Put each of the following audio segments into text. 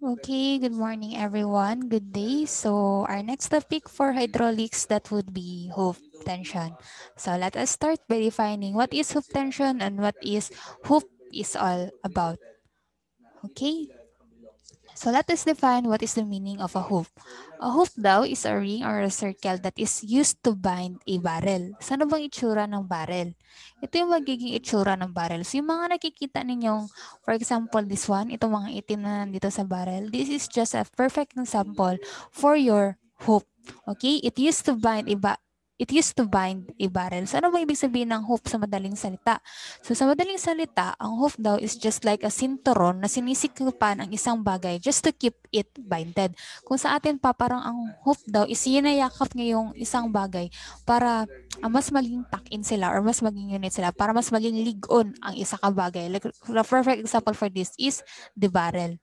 Okay, good morning everyone. Good day. So our next topic for hydraulics that would be hoop tension. So let us start by defining what is hoop tension and what is hoop is all about. Okay, so let us define what is the meaning of a hoop. A hoop daw is a ring or a circle that is used to bind a barrel. Saan bang itsura ng barrel? Ito yung magiging itsura ng barrel. So yung mga nakikita ninyong, for example, this one, itong mga itim na nandito sa barrel, this is just a perfect example for your hoop. Okay? It used to bind a barrel. So ano ba ibig sabihin ng hoop sa madaling salita? So sa madaling salita, ang hoop daw is just like a sinturon na sinisikupan ang isang bagay just to keep it binded. Kung sa atin pa, parang ang hoop daw is yinayakap ngayong isang bagay para mas maging tuck-in sila or mas maging unit sila, para mas maging ligon ang isa ka bagay. Like, the perfect example for this is the barrel.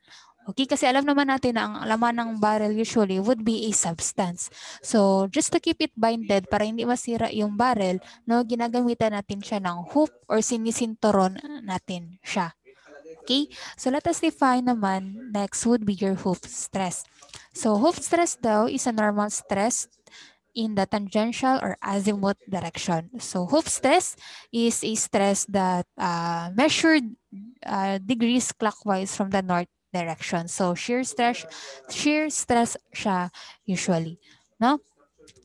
Okay, kasi alam naman natin na ang laman ng barrel usually would be a substance. So, just to keep it binded para hindi masira yung barrel, no, ginagamitan natin siya ng hoop or sinisinturon natin siya. Okay? So, let us define naman next would be your hoop stress. So, hoop stress daw is a normal stress in the tangential or azimuth direction. So, hoop stress is a stress that measured degrees clockwise from the north direction. So, shear stress siya usually. No?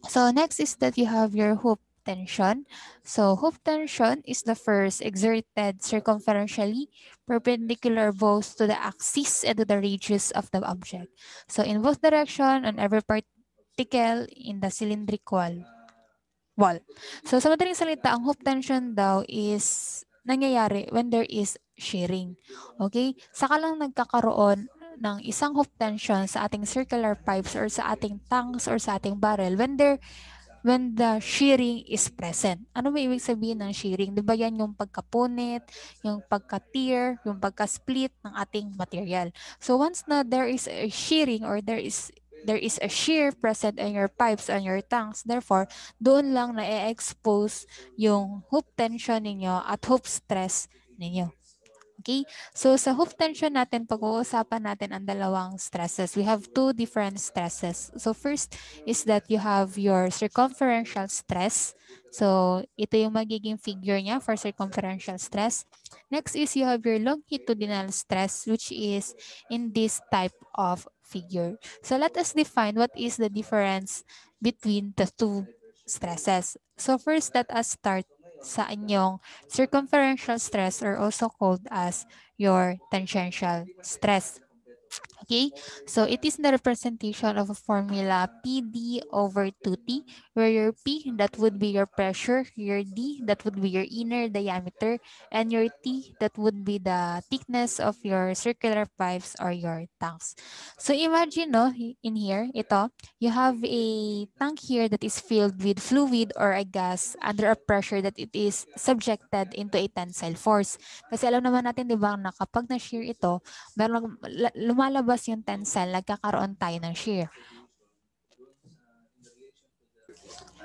So, next is that you have your hoop tension. So, hoop tension is the first exerted circumferentially perpendicular both to the axis and to the radius of the object. So, in both direction on every particle in the cylindrical wall. So, sa madaling salita, ang hoop tension daw is nangyayari when there is shearing. Okay? Saka lang nagkakaroon ng isang hoop tension sa ating circular pipes or sa ating tanks or sa ating barrel when the shearing is present. Ano ba ibig sabihin ng shearing? Di ba yan yung pagkapunit, yung pagka-tear, yung pagka-split ng ating material. So once na there is a shearing or there is a shear present in your pipes and your tanks, therefore, doon lang na-expose yung hoop tension ninyo at hoop stress ninyo. Okay? So sa hoop tension natin, pag-uusapan natin ang dalawang stresses. We have two different stresses. So first is that you have your circumferential stress. So ito yung magiging figure niya for circumferential stress. Next is you have your longitudinal stress, which is in this type of figure. So let us define what is the difference between the two stresses. So first, let us start sa inyong circumferential stress or also called as your tangential stress. Okay, so it is the representation of a formula PD over 2T, where your P, that would be your pressure, your D, that would be your inner diameter, and your T, that would be the thickness of your circular pipes or your tanks. So imagine, no, in here, ito, you have a tank here that is filled with fluid or a gas under a pressure that it is subjected into a tensile force. Kasi alam naman natin, di ba, na kapag na-shear ito, meron lumalabas yung tensile, nagkakaroon tayo ng shear.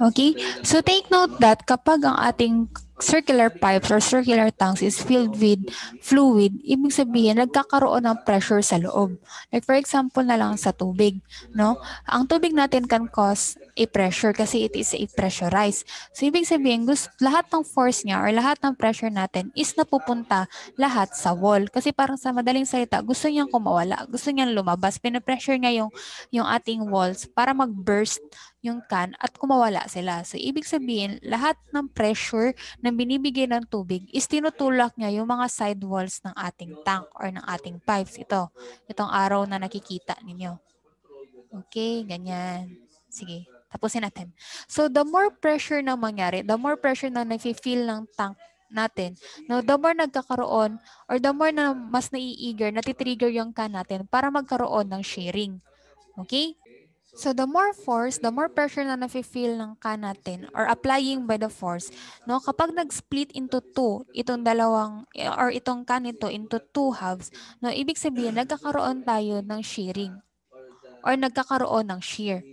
Okay? So take note that kapag ang ating circular pipes or circular tanks is filled with fluid, ibig sabihin nagkakaroon ng pressure sa loob. Like for example na lang sa tubig, no? Ang tubig natin can cause a pressure kasi it is a pressurized. So ibig sabihin lahat ng force niya or lahat ng pressure natin is napupunta lahat sa wall. Kasi parang sa madaling salita, gusto niyang kumawala, gusto niyang lumabas, pinapressure niya yung ating walls para mag-burst yung can at kumawala sila. So, ibig sabihin, lahat ng pressure na binibigay ng tubig is tinutulak niya yung mga side walls ng ating tank or ng ating pipes. Itong arrow na nakikita ninyo. Okay, ganyan. Sige, tapusin natin. So, the more pressure na mangyari, the more pressure na nafe-feel ng tank natin, no, the more nagkakaroon or the more na mas nai-eager, natitrigger yung can natin para magkaroon ng shearing. Okay? So the more force, the more pressure na nafe-feel ng can natin or applying by the force, no, kapag nag-split into two, itong dalawang or itong can ito into two halves, no, ibig sabihin nagkakaroon tayo ng shearing or nagkakaroon ng shear.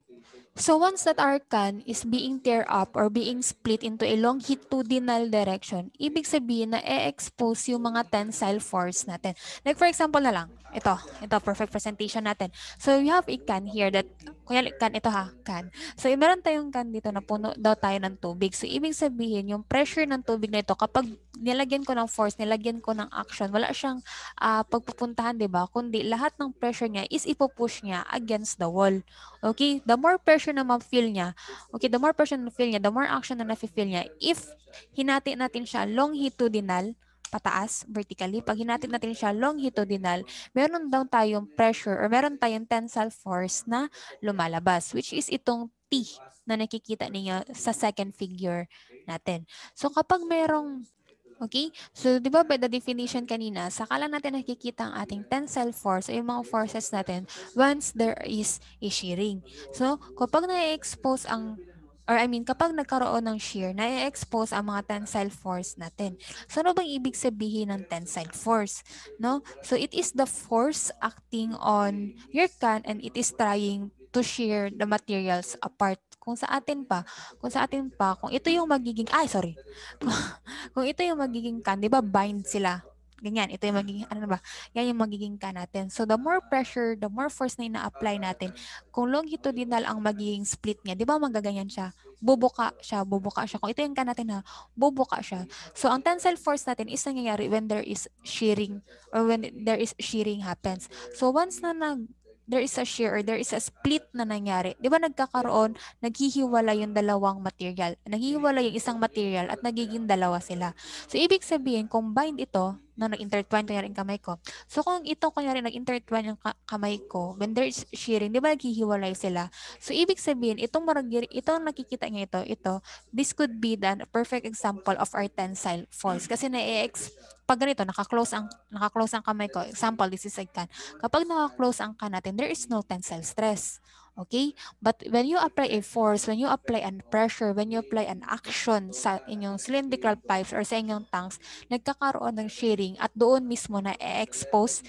So once that our can is being tear up or being split into a longitudinal direction, ibig sabihin na e-expose yung mga tensile force natin. Like for example na lang, ito perfect presentation natin. So you have a can here that, kuya can, ito ha, can. So meron tayong can dito na puno daw tayo ng tubig. So ibig sabihin yung pressure ng tubig na ito, kapag nilagyan ko ng force, nilagyan ko ng action, wala siyang pagpupuntahan, di ba? Kundi lahat ng pressure niya is ipupush niya against the wall. Okay? The more pressure na ma-feel niya, okay, the more pressure na feel niya, the more action na na-feel niya. If hinati natin siya longitudinal, pataas, vertically, pag hinati natin siya longitudinal, meron daw tayong pressure or meron tayong tensile force na lumalabas, which is itong T na nakikita niyo sa second figure natin. So kapag merong okay? So, di ba by the definition kanina, saka lang natin nakikita ang ating tensile force o yung mga forces natin once there is a shearing. So, kapag na-expose ang or I mean, kapag nagkaroon ng shear, na-expose ang mga tensile force natin. So, ano bang ibig sabihin ng tensile force? No? So, it is the force acting on your can and it is trying to shear the materials apart. Kung ito yung magiging, ay, sorry. Kung ito yung magiging can, di ba bind sila? Ganyan, ito yung magiging, ano na ba? Yan yung magiging can natin. So, the more pressure, the more force na ina-apply natin. Kung longitudinal ang magiging split niya, di ba magaganyan siya? Bubuka siya, bubuka siya. Kung ito yung can natin na, bubuka siya. So, ang tensile force natin is nangyayari when there is shearing or when there is shearing happens. So, once na there is a shear or there is a split na nangyari, di ba naghihiwala yung dalawang material. Naghihiwala yung isang material at nagiging dalawa sila. So, ibig sabihin, combined ito, na nag-intertwine kunyari yung kamay ko. So, kung ito kunyari nag-intertwine yung kamay ko, when there is shearing, di ba naghihiwalay sila? So, ibig sabihin, itong nakikita niyo this could be the perfect example of our tensile force. Kasi pag ganito, naka-close ang kamay ko, example, this is a can. Kapag naka-close ang can natin, there is no tensile stress. Okay? But when you apply a force, when you apply an pressure, when you apply an action sa inyong cylindrical pipes or sa inyong tanks, nagkakaroon ng shearing at doon mismo na-expose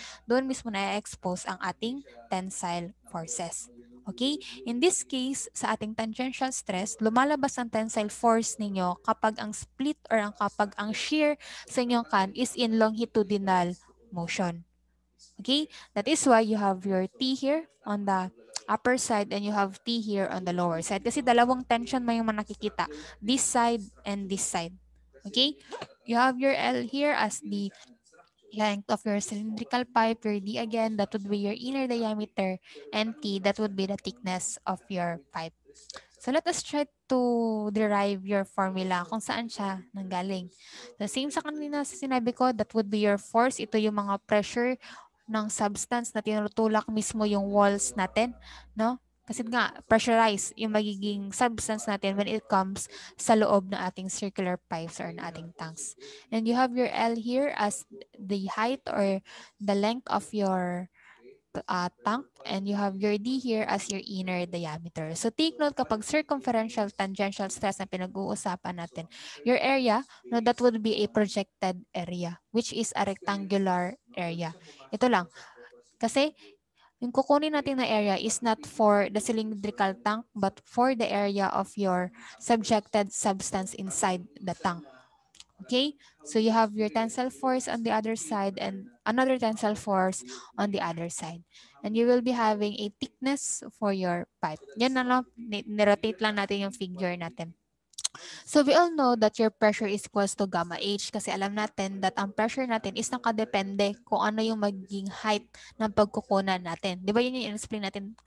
ang ating tensile forces. Okay? In this case, sa ating tangential stress, lumalabas ang tensile force ninyo kapag ang split or kapag ang shear sa inyong can is in longitudinal motion. Okay? That is why you have your T here on the upper side and you have T here on the lower side. Kasi dalawang tension mo yung nakikita. This side and this side. Okay? You have your L here as the length of your cylindrical pipe, your D again, that would be your inner diameter, and T, that would be the thickness of your pipe. So let us try to derive your formula kung saan siya nanggaling. The same sa kanina sa sinabi ko, that would be your force. Ito yung mga pressure ng substance na tinutulak mismo yung walls natin, no? Kasi nga, pressurize yung magiging substance natin when it comes sa loob ng ating circular pipes or ng ating tanks. And you have your L here as the height or the length of your tank, and you have your D here as your inner diameter. So take note kapag circumferential tangential stress na pinag-uusapan natin, your area, no, that would be a projected area, which is a rectangular area. Ito lang. Kasi yung kukunin natin na area is not for the cylindrical tank, but for the area of your subjected substance inside the tank. Okay? So you have your tensile force on the other side and another tensile force on the other side. And you will be having a thickness for your pipe. Yan na lang, nirotate lang natin yung figure natin. So we all know that your pressure is equals to gamma H kasi alam natin that ang pressure natin is nakadepende kung ano yung magiging height ng pagkukunan natin. Di ba yun yung in-explain natin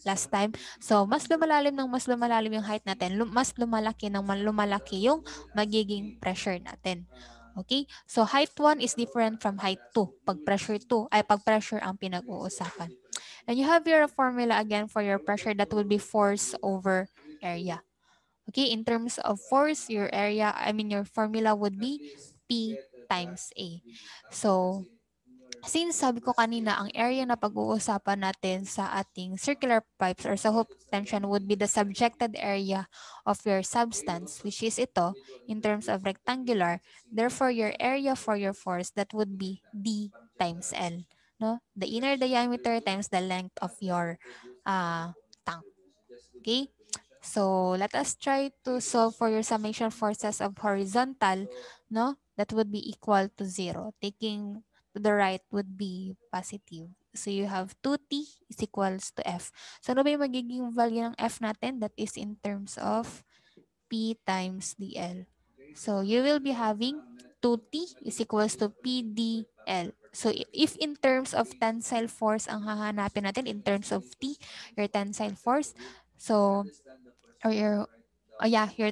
last time? So mas lumalalim yung height natin, mas lumalaki lumalaki yung magiging pressure natin. Okay? So height 1 is different from height 2. Pag pressure ang pinag-uusapan. And you have your formula again for your pressure that will be force over area. Okay, in terms of force, your formula would be P times A. So, since sabi ko kanina, ang area na pag-uusapan natin sa ating circular pipes or sa hoop tension would be the subjected area of your substance, which is ito, in terms of rectangular. Therefore, your area for your force, that would be D times L. No? The inner diameter times the length of your tank. Okay? So let us try to solve for your summation forces of horizontal, no? That would be equal to 0. Taking to the right would be positive. So you have 2t is equals to f. So ano ba yung magiging value ng f natin? That is in terms of p times dl. So you will be having 2t is equals to pdl. So if in terms of tensile force ang hahanapin natin, in terms of t, your tensile force, so, or your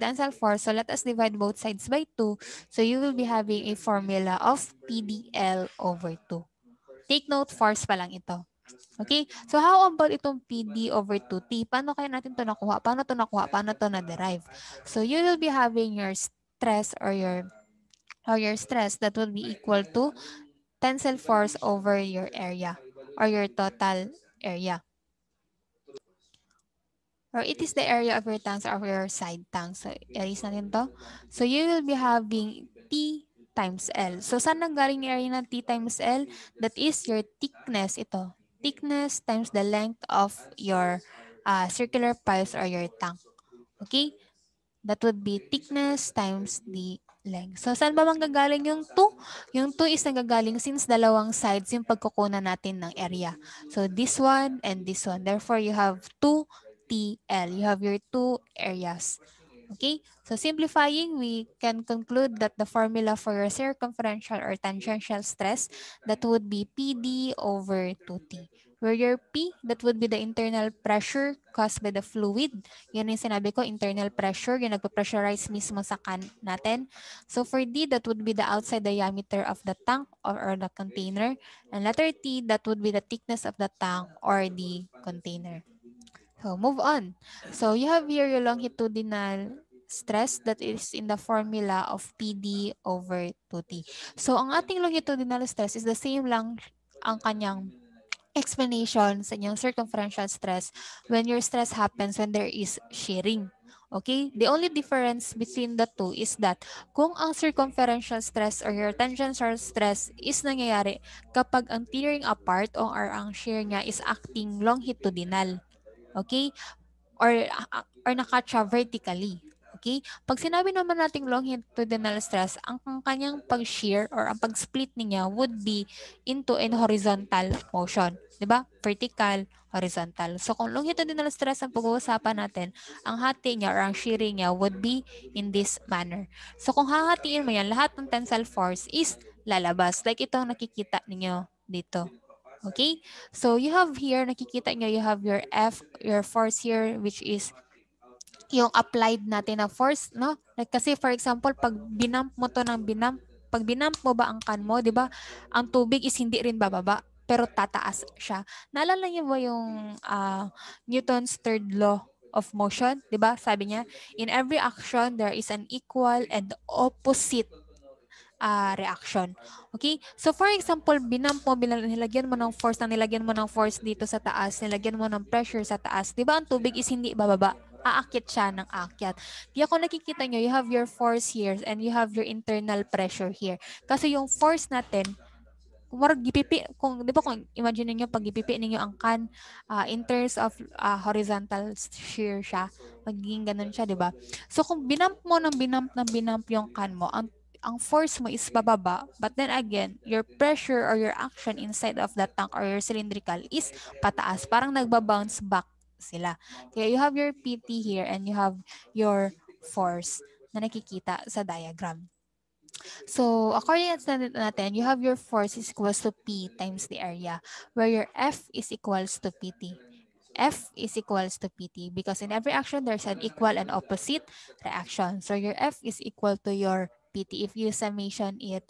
tensile force. So let us divide both sides by 2. So you will be having a formula of PDL over 2. Take note, force pa lang ito. Okay? So how about itong PD over 2T? Paano kaya natin ito nakuha? Paano ito nakuha? Paano ito na-derive? So you will be having your stress or your stress that will be equal to tensile force over your area or your total area. Or it is the area of your tanks or your side tanks. So, erase natin to. So, you will be having T times L. So, saan nanggaling yung area ng T times L? That is your thickness ito. Thickness times the length of your circular piles or your tank. Okay? That would be thickness times the length. So, saan ba manggagaling yung 2? Yung 2 is nanggagaling since dalawang sides yung pagkukunan natin ng area. So, this one and this one. Therefore, you have 2TL. You have your two areas. Okay? So, simplifying, we can conclude that the formula for your circumferential or tangential stress, that would be PD over 2T. Where your P, that would be the internal pressure caused by the fluid. Yan yung sinabi ko, internal pressure, yung nagpa-pressurize mismo sa can natin. So for D, that would be the outside diameter of the tank or the container. And letter T, that would be the thickness of the tank or the container. So move on. So you have here your longitudinal stress that is in the formula of PD over 2T. So ang ating longitudinal stress is the same lang ang kanyang explanation sa inyong circumferential stress when your stress happens when there is shearing. Okay? The only difference between the two is that kung ang circumferential stress or your tangential stress is nangyayari kapag ang tearing apart or ang shear niya is acting longitudinal. Okay? Or nakatsa vertically. Okay? Pag sinabi naman nating longitudinal stress, ang kanyang pag-shear or ang pag-split niya would be into in horizontal motion. 'Di ba? Vertical, horizontal. So kung longitudinal stress ang pag-uusapan natin, ang hati niya or ang shearing niya would be in this manner. So kung hahatiin mo yan, lahat ng tensile force is lalabas. Like itong nakikita ninyo dito. Okay? So you have here, nakikita nyo, you have your F, your force here, which is yung applied natin na force, no? Like, kasi for example, pag binamp mo to ng binamp, pag binamp mo ba ang can mo, di ba, ang tubig is hindi rin bababa, pero tataas siya. Naalala niyo ba yung Newton's third law of motion, di ba? Sabi niya, in every action, there is an equal and opposite reaction. Okay? So for example, binamp mo, nilagyan mo ng force, nilagyan mo ng force dito sa taas, nilagyan mo ng pressure sa taas. Di ba ang tubig is hindi bababa? Aakyat siya ng aakyat. Kaya kung nakikita nyo, you have your force here and you have your internal pressure here. Kasi yung force natin, kung di ba kung imagine niyo pag ipipi ninyo ang can in terms of horizontal shear siya, magiging ganun siya, di ba? So kung binamp mo ng binamp yung can mo, ang force mo is bababa, but then again, your pressure or your action inside of that tank or your cylindrical is pataas. Parang nagba-bounce back sila. Kaya you have your PT here and you have your force na nakikita sa diagram. So, according to natin, you have your force is equals to P times the area, where your F is equals to PT. F is equals to PT because in every action, there's an equal and opposite reaction. So, your F is equal to your PT if you summation it,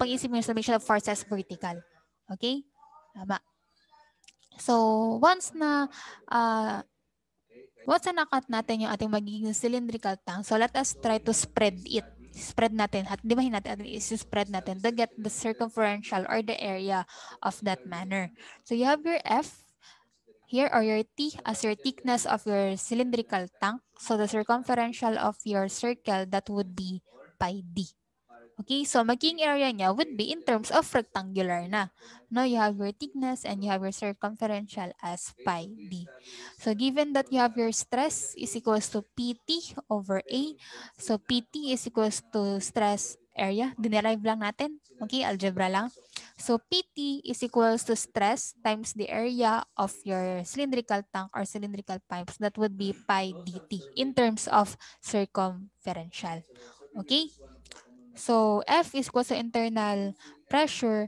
pag-isip mo yung summation of forces vertical. Okay? Tama. So, once na nakat natin yung ating magiging cylindrical tank, so let us try to spread it. Spread natin, at dibahin natin, spread natin to get the circumferential or the area of that manner. So you have your F here or your T as your thickness of your cylindrical tank. So the circumferential of your circle, that would be pi D. Okay, so maging area niya would be in terms of rectangular na. No, you have your thickness and you have your circumferential as pi d. So given that you have your stress is equals to PT over A. So PT is equals to stress area. Dinerive lang natin. Okay, algebra lang. So PT is equals to stress times the area of your cylindrical tank or cylindrical pipes. That would be pi dt in terms of circumferential. Okay? So F is equals to internal pressure.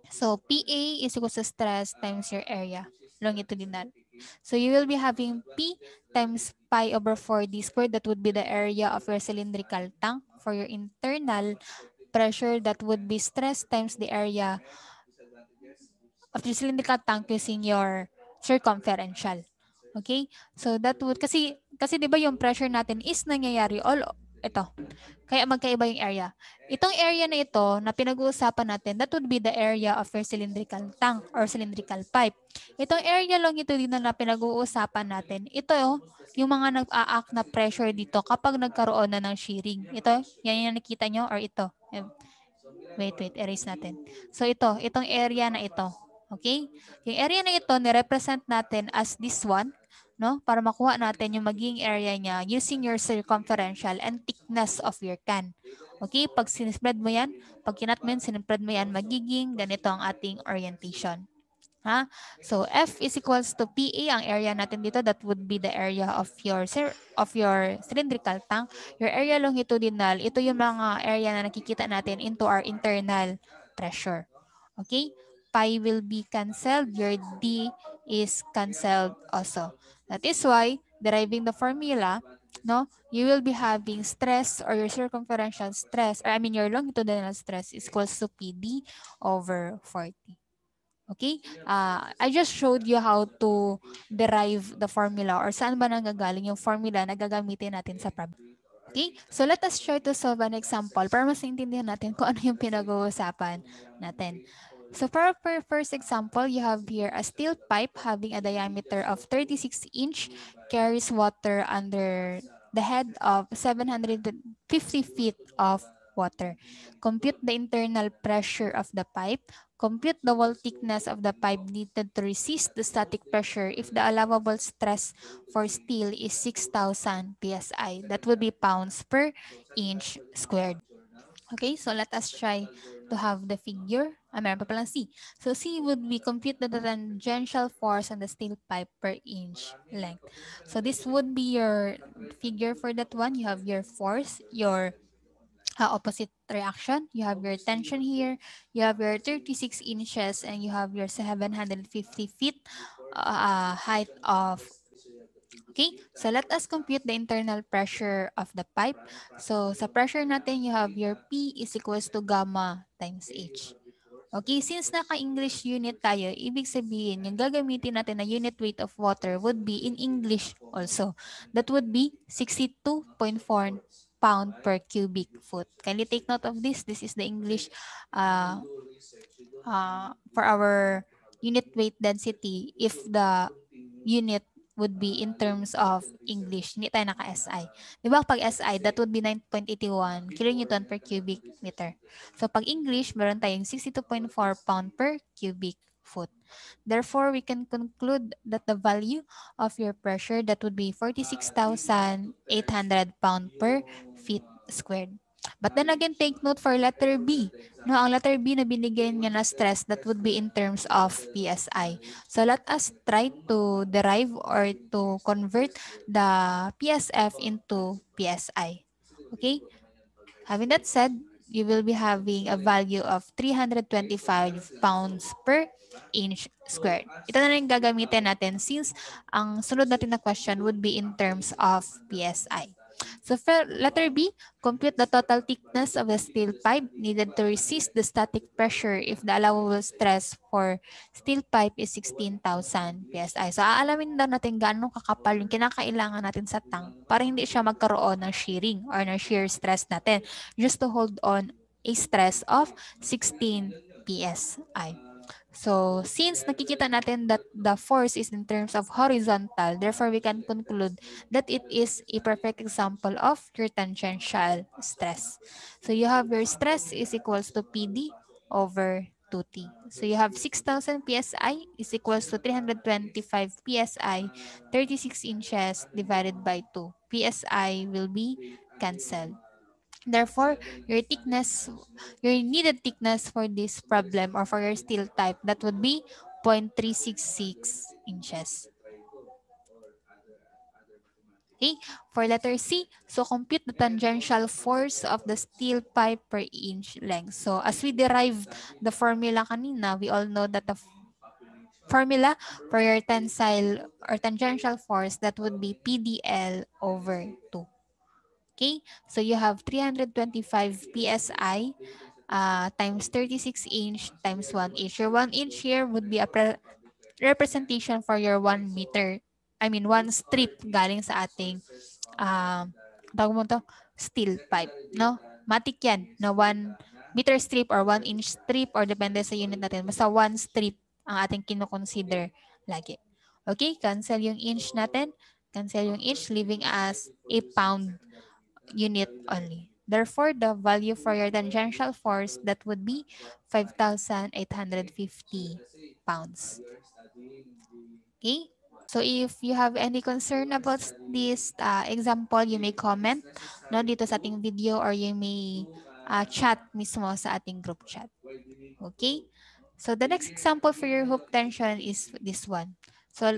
So PA is equals to stress times your area, longitudinal. So you will be having P times pi over 4d squared. That would be the area of your cylindrical tank. For your internal pressure, that would be stress times the area of the cylindrical tank using your circumferential. Okay? So that would, kasi 'di ba yung pressure natin is nangyayari all ito. Kaya magkaiba yung area. Itong area na ito na pinag-uusapan natin, that would be the area of your cylindrical tank or cylindrical pipe. Itong area longitudinal na pinag-uusapan natin, ito yung mga nag-a-act na pressure dito kapag nagkaroon na ng shearing. Ito, yan yung nakita nyo or ito. Wait, erase natin. So itong area na ito. Okay? Yung area na ito, ni-represent natin as this one, no? Para makuha natin yung maging area niya using your circumferential and thickness of your can. Okay? Pag sinispread mo yan, pag kinat mo yan, sinispread mo yan, magiging ganito ang ating orientation. Ha? So F is equals to PA, ang area natin dito, that would be the area of your cylindrical tank. Your area longitudinal, ito yung mga area na nakikita natin into our internal pressure. Okay? Pi will be cancelled. Your D is cancelled also. That is why, deriving the formula, no, you will be having stress or your circumferential stress, or I mean your longitudinal stress is equals to PD over 40. Okay? I just showed you how to derive the formula or saan ba nanggagaling yung formula na gagamitin natin sa problem. Okay? So let us try to solve an example para mas naintindihan natin kung ano yung pinag-uusapan natin. So for our first example, you have here a steel pipe having a diameter of 36 inch carries water under the head of 750 feet of water. Compute the internal pressure of the pipe. Compute the wall thickness of the pipe needed to resist the static pressure if the allowable stress for steel is 6,000 psi. That would be pounds per inch squared. Okay, so let us try to have the figure. Meron pa palang C. So C would be compute the tangential force on the steel pipe per inch length. So this would be your figure for that one. You have your force, your opposite reaction. You have your tension here. You have your 36 inches and you have your 750 feet height of. Okay, so let us compute the internal pressure of the pipe. So sa pressure natin, you have your P is equals to gamma times H. Okay, since naka-English unit tayo, ibig sabihin, yung gagamitin natin na unit weight of water would be in English also. That would be 62.4 pound per cubic foot. Kindly take note of this. This is the English for our unit weight density if the unit would be in terms of English. Hindi tayo naka-SI. Di ba pag SI, that would be 9.81 kilonewton per cubic meter. So pag English, meron tayong 62.4 pound per cubic foot. Therefore, we can conclude that the value of your pressure, that would be 46,800 pound per feet squared. But then again, take note for letter B. No, ang letter B na binigyan niya na stress, that would be in terms of PSI. So let us try to derive or to convert the PSF into PSI. Okay? Having that said, you will be having a value of 325 pounds per inch squared. Ito na rin gagamitin natin since ang sunod natin na question would be in terms of PSI. So for letter B, compute the total thickness of the steel pipe needed to resist the static pressure if the allowable stress for steel pipe is 16,000 PSI. So aalamin daw natin gaano kakapal yung kinakailangan natin sa tank para hindi siya magkaroon ng shearing or ng shear stress natin just to hold on a stress of 16 PSI. So, since nakikita natin that the force is in terms of horizontal, therefore we can conclude that it is a perfect example of your tangential stress. So, you have your stress is equals to PD over 2T. So, you have 6,000 PSI is equals to 325 PSI, 36 inches divided by 2. PSI will be cancelled. Therefore, your thickness, your needed thickness for this problem or for your steel type, that would be 0.366 inches. Okay, for letter C, so compute the tangential force of the steel pipe per inch length. So as we derived the formula kanina, we all know that the formula for your tensile or tangential force, that would be PDL over 2. Okay, so you have 325 PSI times 36 inch times 1 inch. Your 1 inch here would be a representation for your 1 meter. I mean, 1 strip galing sa ating tawag mo to, steel pipe. No? Matik yan na 1 meter strip or 1 inch strip or depende sa unit natin. Basta 1 strip ang ating kinoconsider lagi. Okay, cancel yung inch natin. Cancel yung inch, leaving as a pound unit only. Therefore, the value for your tangential force, that would be 5,850 pounds. Okay? So if you have any concern about this example, you may comment no, dito sa ating video, or you may chat mismo sa ating group chat. Okay? So the next example for your hoop tension is this one. So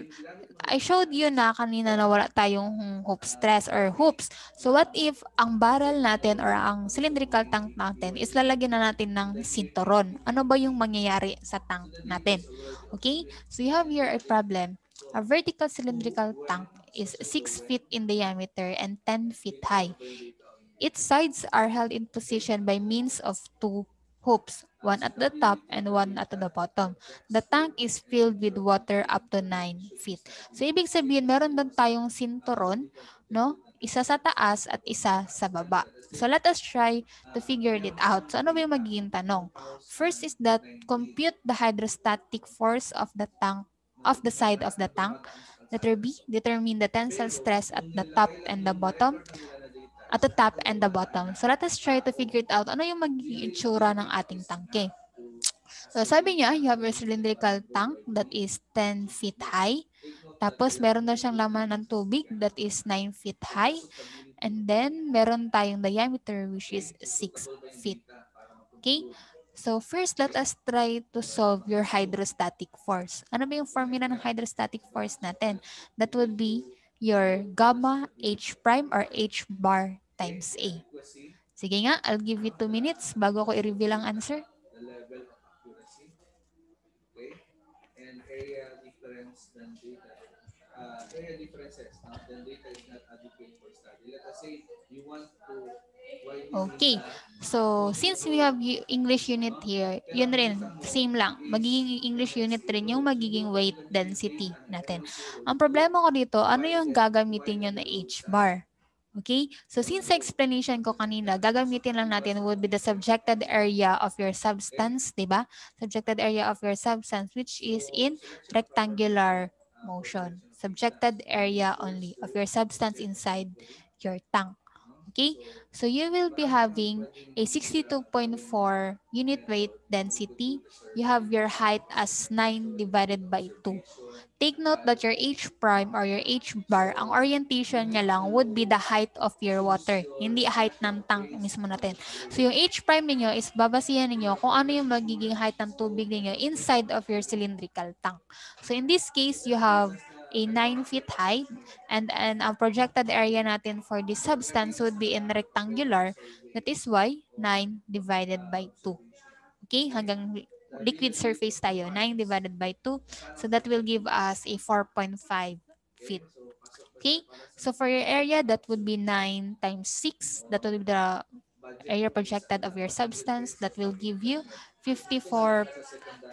I showed you na kanina na wala tayong hoop stress or hoops. So what if ang barrel natin or ang cylindrical tank natin is lalagyan na natin ng sinturon? Ano ba yung mangyayari sa tank natin? Okay? So you have here a problem. A vertical cylindrical tank is 6 feet in diameter and 10 feet high. Its sides are held in position by means of two hoops, one at the top and one at the bottom. The tank is filled with water up to 9 feet. So, ibig sabihin, meron doon tayong sinturon, no? Isa sa taas at isa sa baba. So, let us try to figure it out. So, ano ba yung magiging tanong? First is that compute the hydrostatic force of the tank, of the side of the tank. Letter B, determine the tensile stress at the top and the bottom, at the top and the bottom. So let us try to figure it out. Ano yung magiging itsura ng ating tangke? So sabi niya, you have a cylindrical tank that is 10 feet high. Tapos meron na siyang laman ng tubig that is 9 feet high. And then meron tayong diameter which is 6 feet. Okay? So first, let us try to solve your hydrostatic force. Ano ba yung formula ng hydrostatic force natin? That would be your gamma H prime or H bar times A. Sige nga, I'll give you 2 minutes bago ko i-reveal ang answer. Okay. So, since we have English unit here, yun rin, same lang. Magiging English unit rin yung magiging weight density natin. Ang problema ko dito, ano yung gagamitin nyo na H-bar? Okay? So, since sa explanation ko kanina, gagamitin lang natin would be the subjected area of your substance, di ba? Subjected area of your substance, which is in rectangular motion. Subjected area only of your substance inside your tank. Okay, so you will be having a 62.4 unit weight density. You have your height as 9 divided by 2. Take note that your H prime or your H bar, ang orientation niya lang would be the height of your water, hindi height ng tank mismo natin. So yung H prime ninyo is babasihan ninyo kung ano yung magiging height ng tubig ninyo inside of your cylindrical tank. So in this case, you have a 9 feet high, and ang projected area natin for this substance would be in rectangular. That is why 9 divided by 2. Okay, hanggang liquid surface tayo, 9 divided by 2. So that will give us a 4.5 feet. Okay, so for your area, that would be 9 times 6. That would be the area projected of your substance. That will give you 54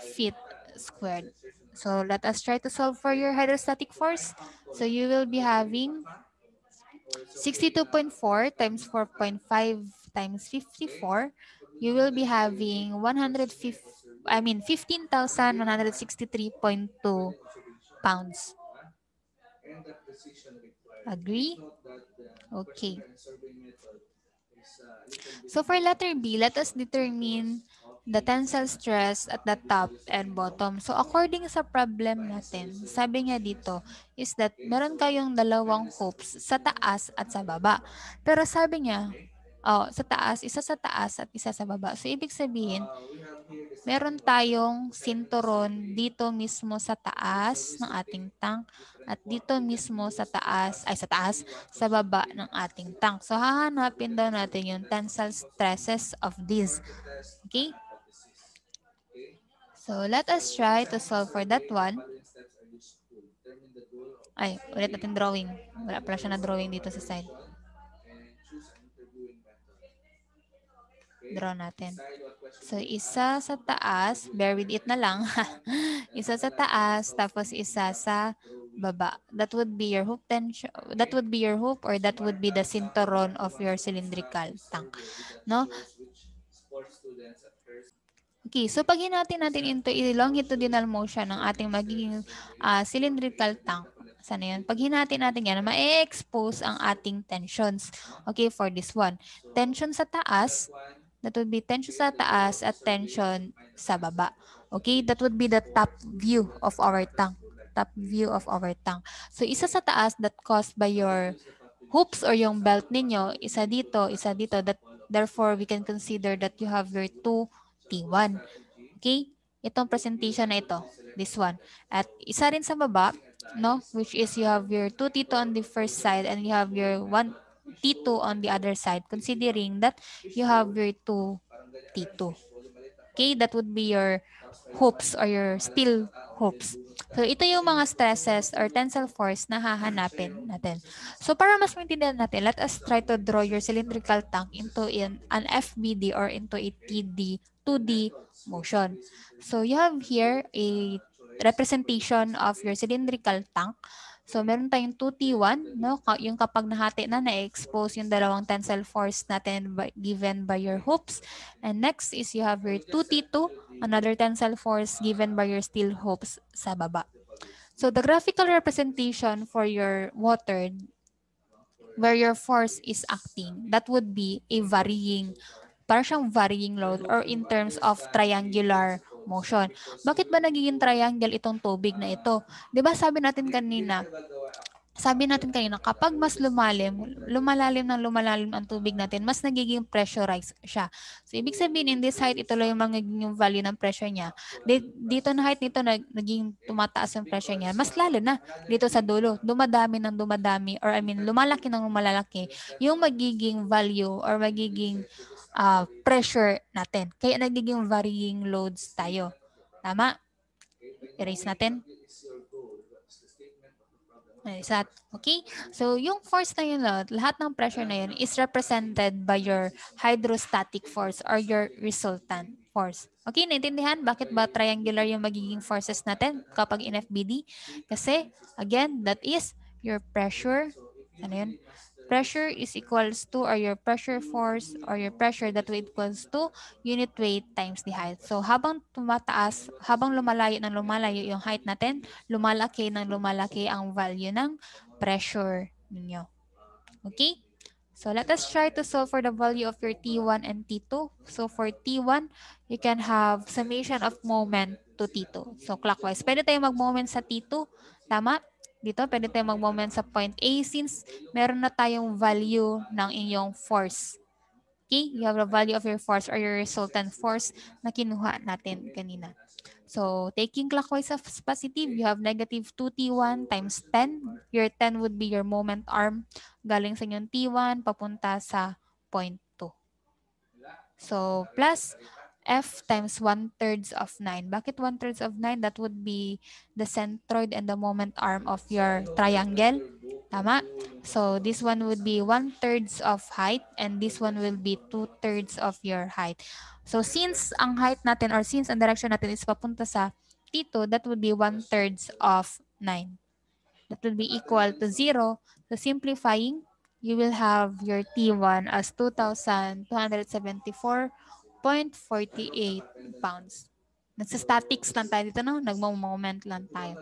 feet squared. So let us try to solve for your hydrostatic force. So you will be having 62.4 times 4.5 times 54. You will be having 150 15,163.2 pounds. Agree? Okay. So for letter B, let us determine the tensile stress at the top and bottom. So according sa problem natin, sabi niya dito is that meron kayong dalawang hoops sa taas at sa baba. Pero sabi niya, sa taas, isa sa taas at isa sa baba. So ibig sabihin, meron tayong sinturon dito mismo sa taas ng ating tank at dito mismo sa taas, sa baba ng ating tank. So hahanapin daw natin yung tensile stresses of this. Okay? So let us try to solve for that one. Ay, ulit natin drawing. Wala pala siya na drawing dito sa side. Draw natin. So, isa sa taas, bear with it na lang. Isa sa taas, tapos isa sa baba. That would be your hoop tension, that would be your hoop or that would be the sinturon of your cylindrical tank. No? Okay, so pag hinati natin into longitudinal motion ng ating magiging cylindrical tank, sana yun? Pag hinati natin yan, ma-expose ang ating tensions. Okay, for this one. Tension sa taas, that would be tension sa taas at tension sa baba. Okay, that would be the top view of our tank. Top view of our tank. So, isa sa taas that caused by your hoops or yung belt ninyo, isa dito, isa dito. Therefore, we can consider that you have your 2T1. Okay? Itong presentation na ito, this one. At isa rin sa baba, no, which is you have your 2T2 on the first side and you have your 1T2 on the other side, considering that you have your 2T2. Okay, that would be your hoops or your steel hoops. So, ito yung mga stresses or tensile force na hahanapin natin. So, para mas maintindihan natin, let us try to draw your cylindrical tank into an FBD or into a 2D motion. So, you have here a representation of your cylindrical tank. So, meron tayong 2T1, no? Yung kapag nahati na-expose yung dalawang tensile force natin given by your hoops. And next is you have your 2T2, another tensile force given by your steel hoops sa baba. So, the graphical representation for your water where your force is acting, that would be a parang siyang varying load or in terms of triangular motion. Bakit ba nagiging triangle itong tubig na ito? 'Di ba sabi natin kanina, kapag mas lumalalim ang tubig natin, mas nagiging pressurized siya. So, ibig sabihin, in this height, ito lang yung magiging value ng pressure niya. Dito na height nito, naging tumataas yung pressure niya. Mas lalo na, dito sa dulo, dumadami, or lumalaki ng lumalaki, yung magiging value or magiging pressure natin. Kaya nagiging varying loads tayo. Tama? Erase natin. Okay? So, yung force na yun, lahat ng pressure na yun is represented by your hydrostatic force or your resultant force. Okay, naintindihan bakit ba triangular yung magiging forces natin kapag in FBD? Kasi, again, that is your pressure. Ano yun? Pressure is equals to, or your pressure force or your pressure that will equals to unit weight times the height. So, habang lumalayo ng lumalayo yung height natin, lumalaki ng lumalaki ang value ng pressure ninyo. Okay? So, let us try to solve for the value of your T1 and T2. So, for T1, you can have summation of moment to T2. So, clockwise. Pwede tayo mag-moment sa T2. Tama? Dito, pwede tayo mag-moment sa point A since meron na tayong value ng inyong force. Okay? You have the value of your force or your resultant force na kinuha natin kanina. So, taking clockwise as positive, you have negative 2T1 times 10. Your 10 would be your moment arm galing sa inyong T1 papunta sa point 2. So, plus F times 1/3 of 9. Bakit 1/3 of 9? That would be the centroid and the moment arm of your triangle. Tama? So, this one would be 1/3 of height and this one will be 2/3 of your height. So, since ang height natin or since ang direction natin is papunta sa T2, that would be 1/3 of 9. That will be equal to 0. So, simplifying, you will have your T1 as 2,274.48 pounds. Nagsa-statics lang tayo dito, no? Nagmo-moment lang tayo.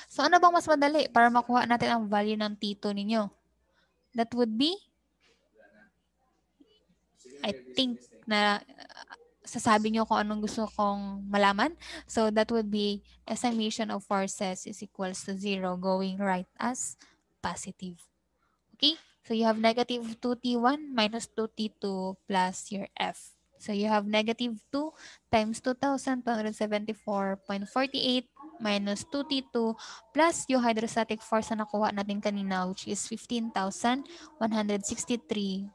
So, ano bang mas madali para makuha natin ang value ng T2 ninyo? That would be, I think na sasabi nyo kung anong gusto kong malaman. So, that would be a summation of forces is equals to 0 going right as positive. Okay? So, you have negative 2T1 minus 2T2 plus your F. So, you have negative 2 times 2,274.48 minus 2T2 plus yung hydrostatic force na nakuha natin kanina, which is 15,163.2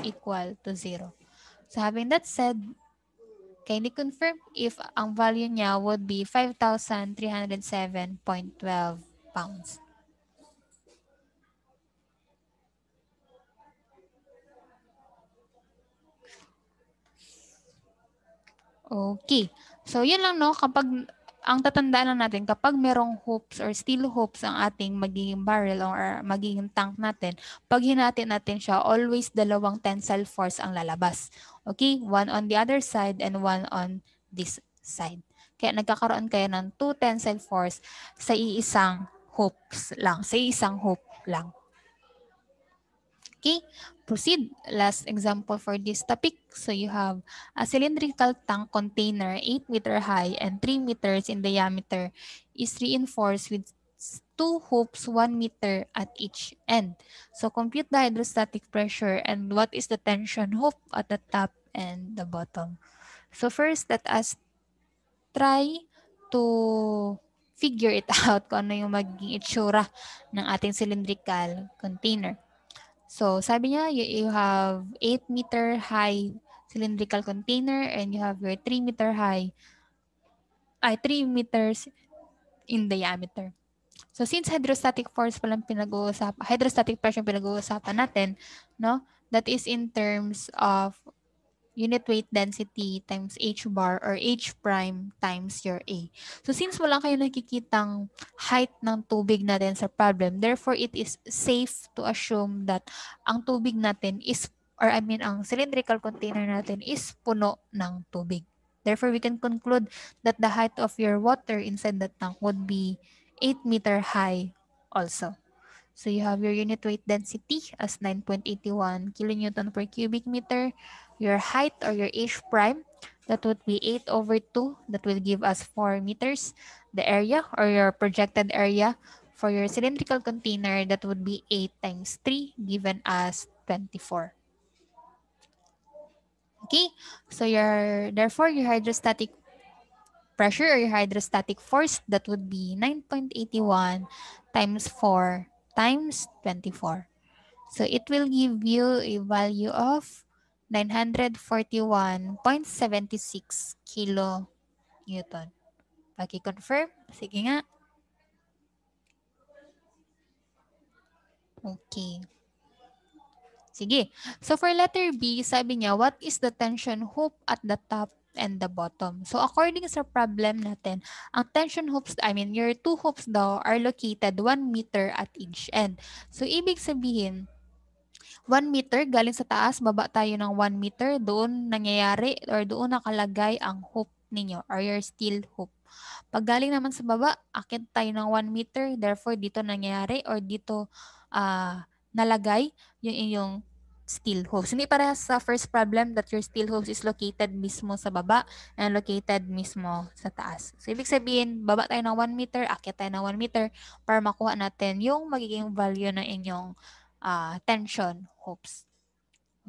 equal to 0. So, having that said, kindly confirm if ang value niya would be 5,307.12 pounds. Okay. So, yun lang, no? Kapag, ang tatandaan lang natin, kapag merong hoops or steel hoops ang ating magiging barrel or magiging tank natin, pag hinati natin siya, always dalawang tensile force ang lalabas. Okay? One on the other side and one on this side. Kaya nagkakaroon kayo ng 2 tensile force sa iisang hoops lang. Sa iisang hoop lang. Okay, proceed. Last example for this topic. So you have a cylindrical tank container 8 meter high and 3 meters in diameter is reinforced with two hoops 1 meter at each end. So compute the hydrostatic pressure and what is the tension hoop at the top and the bottom. So first, let us try to figure it out kung ano yung magiging itsura ng ating cylindrical container. So, sabi niya, you have 8 meter high cylindrical container and you have your 3 meter high, 3 meters in diameter. So, since hydrostatic force palang pinag-uusapan, hydrostatic pressure pinag-uusapan natin, no? That is in terms of unit weight density times H bar or H prime times your A. So since wala kayo nakikitang height ng tubig natin sa problem, therefore it is safe to assume that ang tubig natin is, or I mean ang cylindrical container natin is puno ng tubig. Therefore, we can conclude that the height of your water inside the tank would be 8 meter high also. So you have your unit weight density as 9.81 kilonewton per cubic meter. Your height or your H prime, that would be 8 over 2. That will give us 4 meters. The area or your projected area for your cylindrical container, that would be 8 times 3 given as 24. Okay, so therefore your hydrostatic pressure or your hydrostatic force, that would be 9.81 times 4 times 24. So it will give you a value of 941.76 kilonewton. Paki-confirm? Sige nga. Okay. Sige. So for letter B, sabi niya, what is the tension hoop at the top and the bottom? So according sa problem natin, ang tension hoops, your two hoops daw are located 1 meter at each end. So ibig sabihin, 1 meter galing sa taas, baba tayo ng 1 meter, doon nangyayari or doon nakalagay ang hoop ninyo or your steel hoop. Pag galing naman sa baba, akit tayo ng 1 meter, therefore dito nangyayari or dito nalagay yung inyong steel hoops. Hindi parehas sa first problem that your steel hoops is located mismo sa baba and located mismo sa taas. So, ibig sabihin, baba tayo ng 1 meter, akit tayo ng 1 meter para makuha natin yung magiging value ng inyong tension hoops.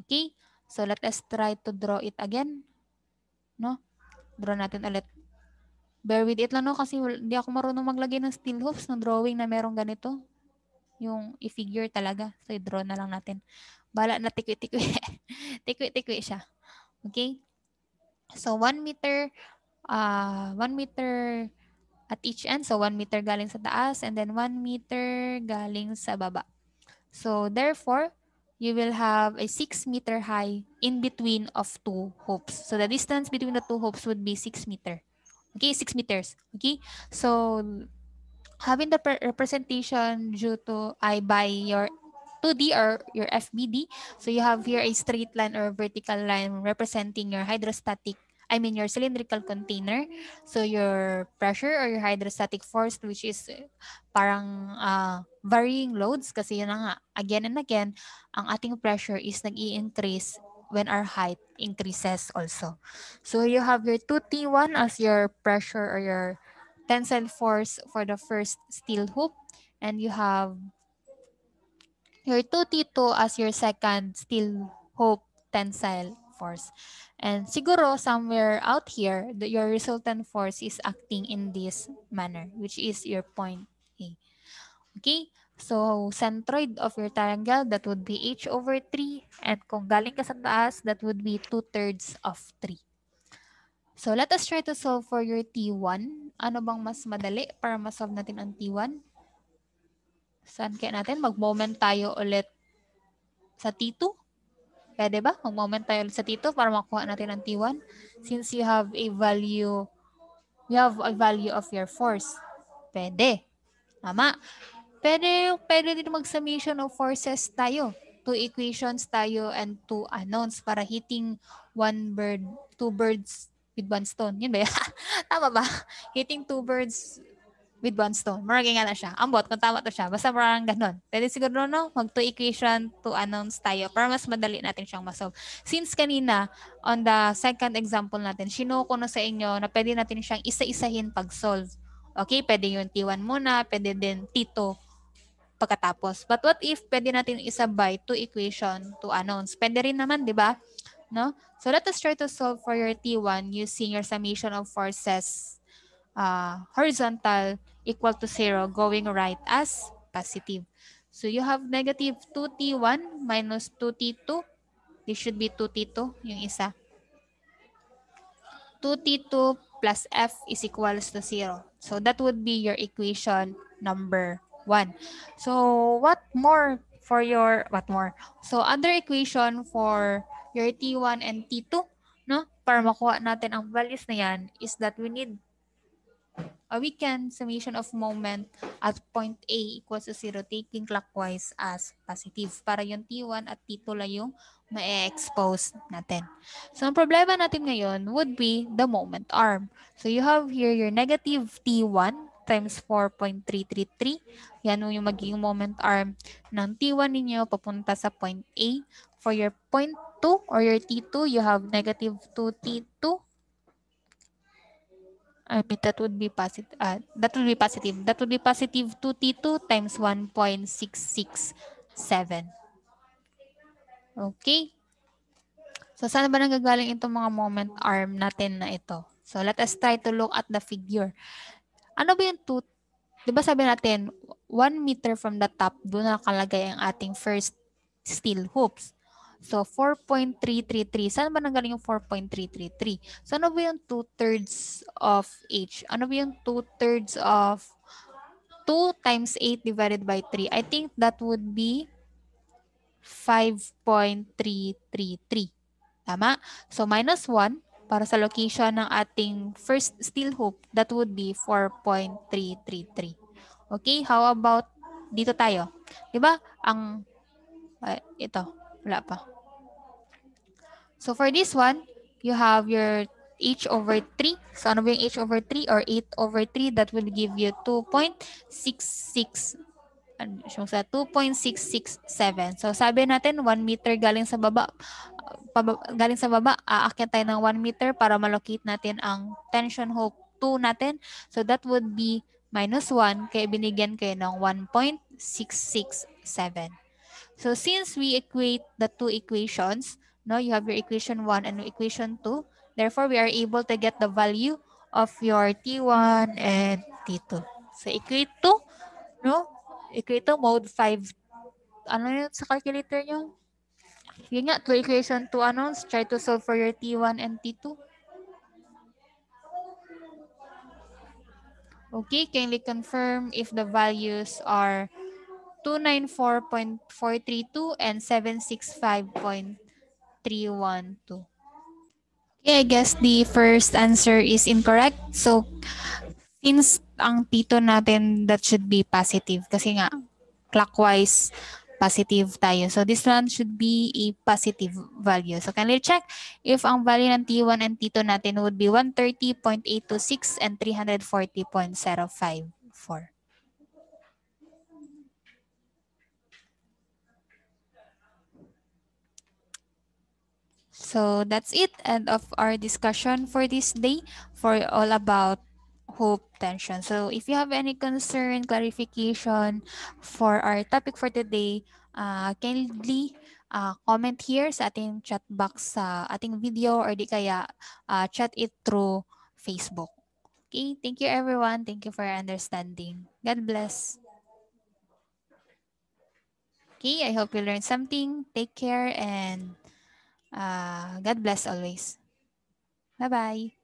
Okay? So, let us try to draw it again. No? Draw natin ulit. Bear with it lang, no? Kasi hindi ako marunong maglagay ng steel hoops ng drawing na merong ganito. Yung i-figure talaga. So, i-draw na lang natin. Bala na tikwi-tikwi. Tikwi-tikwi siya. Okay? So, 1 meter, 1 meter at each end. So, 1 meter galing sa taas and then 1 meter galing sa baba. So, therefore, you will have a 6 meter high in between of two hoops. So, the distance between the two hoops would be 6 meter. Okay, 6 meters. Okay, so having the representation due to by your 2D or your FBD, so you have here a straight line or vertical line representing your hydrostatic your cylindrical container. So your pressure or your hydrostatic force, which is parang varying loads, kasi yun na nga, again and again, ang ating pressure is nag-i-increase when our height increases also. So you have your 2T1 as your pressure or your tensile force for the first steel hoop, and you have your 2T2 as your second steel hoop tensile force. And siguro somewhere out here, your resultant force is acting in this manner, which is your point A. Okay? So, centroid of your triangle, that would be h over 3. And kung galing ka sa taas, that would be 2/3 of 3. So, let us try to solve for your T1. Ano bang mas madali para masolve natin ang T1? Saan kaya natin? Mag-moment tayo ulit sa T2? Pwede ba? Mag-moment tayo ulit sa T2 para makuha natin ang T1? Since you have a value of your force. Pwede. Tama. Pwede din mag-summation of forces tayo. 2 equations tayo and 2 unknowns para hitting two birds with one stone. Yun ba? Tama ba? Hitting 2 birds with one stone. Maragay nga na siya. Ambot, kung tama to siya. Basta parang ganun. Pwede siguro, no? Mag-2 equation, 2 unknowns tayo para mas madali natin siyang masolve. Since kanina, on the second example natin, sinuko na sa inyo na pwede natin siyang isa-isahin pag-solve. Okay? Pwede yung T1 muna, pwede din T2 pagkatapos. But what if pwede natin isabay 2 equation, 2 unknowns? Pwede rin naman, di ba? No? So let us try to solve for your T1 using your summation of forces horizontal equal to 0 going right as positive. So you have negative 2T1 minus 2T2. This should be 2T2, yung isa. 2T2 plus F is equals to 0. So that would be your equation number 1. So what more? So other equation for your T1 and T2, no? Para makuha natin ang values na yan is that we need a weekend summation of moment at point A equals to 0 taking clockwise as positive para yung T1 at T2 lang yung ma-expose natin. So, ang problema natin ngayon would be the moment arm. So, you have here your negative T1 times 4.333. Yan yung magiging moment arm ng T1 ninyo papunta sa point A. For your point 2 or your T2, you have negative 2T2. I mean, that would be positive. That would be positive 2T2 times 1.667. Okay? So, saan ba nanggagaling itong mga moment arm natin na ito? So, let us try to look at the figure. Ano ba yung 2? Diba sabi natin, 1 meter from the top, doon nakalagay ang ating first steel hoops. So, 4.333. Saan ba nanggaling yung 4.333? So, ano ba yung 2/3 of H? Ano ba yung 2/3 of 2 times 8 divided by 3? I think that would be 5.333. Tama? So, minus 1 para sa location ng ating first steel hoop, that would be 4.333. Okay? How about dito tayo? Diba? Ito. Wala pa. So, for this one, you have your h over 3. So, ano ba yung h over 3 or 8 over 3? That will give you 2.66. Sa 2.667. So, sabi natin, 1 meter galing sa baba. Aakyat tayo ng 1 meter para malocate natin ang tension hoop 2 natin. So, that would be minus 1 kaya binigyan kayo ng 1.667. So, since we equate the two equations, no, you have your equation 1 and equation 2. Therefore, we are able to get the value of your T1 and T2. So, equate 2, no? Equate 2, mode 5. Ano yun sa calculator nyo? Yun nga, 2 equation 2 unknowns. Try to solve for your T1 and T2. Okay, kindly confirm if the values are 294.432 and 765.312. Okay, I guess the first answer is incorrect. So, since ang T2 natin, that should be positive. Kasi nga, clockwise positive tayo. So this one should be a positive value. So kindly check if ang value ng T1 and T2 natin would be 130.826 and 340.054. So that's it, end of our discussion for this day for all about hope tension. So if you have any concern, clarification for our topic for today, kindly comment here sa ating chat box sa ating video or di kaya chat it through Facebook. Okay, thank you everyone. Thank you for your understanding. God bless. Okay, I hope you learned something. Take care and God bless always. Bye-bye.